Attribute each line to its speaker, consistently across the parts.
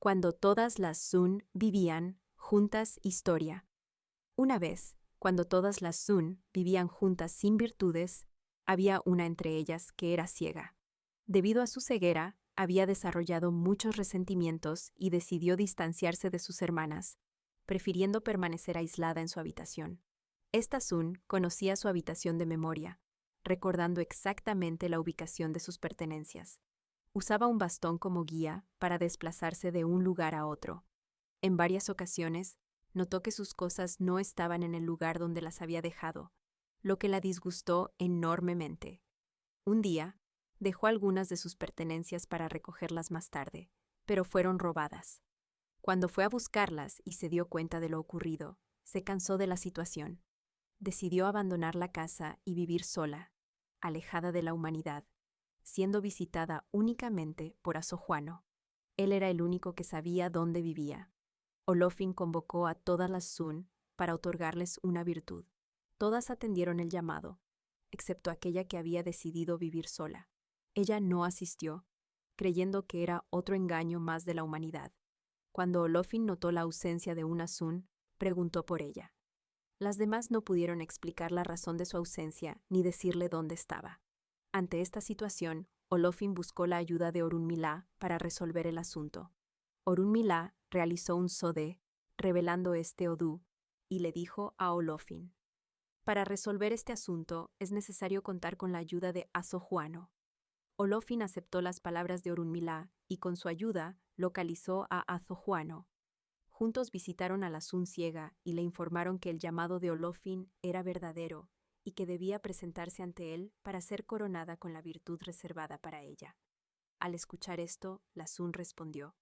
Speaker 1: Cuando todas las Sun vivían juntas. Historia. Una vez, cuando todas las Sun vivían juntas sin virtudes, había una entre ellas que era ciega. Debido a su ceguera, había desarrollado muchos resentimientos y decidió distanciarse de sus hermanas, prefiriendo permanecer aislada en su habitación. Esta Sun conocía su habitación de memoria, recordando exactamente la ubicación de sus pertenencias. Usaba un bastón como guía para desplazarse de un lugar a otro. En varias ocasiones, notó que sus cosas no estaban en el lugar donde las había dejado, lo que la disgustó enormemente. Un día, dejó algunas de sus pertenencias para recogerlas más tarde, pero fueron robadas. Cuando fue a buscarlas y se dio cuenta de lo ocurrido, se cansó de la situación. Decidió abandonar la casa y vivir sola, alejada de la humanidad, siendo visitada únicamente por Asojuano. Él era el único que sabía dónde vivía. Olofin convocó a todas las Sun para otorgarles una virtud. Todas atendieron el llamado, excepto aquella que había decidido vivir sola. Ella no asistió, creyendo que era otro engaño más de la humanidad. Cuando Olofin notó la ausencia de una Sun, preguntó por ella. Las demás no pudieron explicar la razón de su ausencia ni decirle dónde estaba. Ante esta situación, Olofin buscó la ayuda de Orunmila para resolver el asunto. Orunmila realizó un sodé, revelando este odú, y le dijo a Olofin: para resolver este asunto es necesario contar con la ayuda de Asojuano. Olofin aceptó las palabras de Orunmila y con su ayuda localizó a Azojuano. Juntos visitaron a la Sun ciega y le informaron que el llamado de Olofin era verdadero y que debía presentarse ante él para ser coronada con la virtud reservada para ella. Al escuchar esto, la Sun respondió: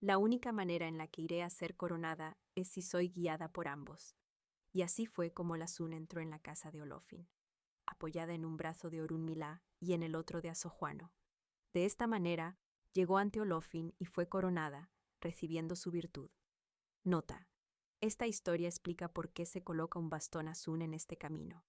Speaker 1: la única manera en la que iré a ser coronada es si soy guiada por ambos. Y así fue como la Sun entró en la casa de Olofin, apoyada en un brazo de Orunmila y en el otro de Asojuano. De esta manera, llegó ante Olofin y fue coronada, recibiendo su virtud. Nota: esta historia explica por qué se coloca un bastón a Sun en este camino.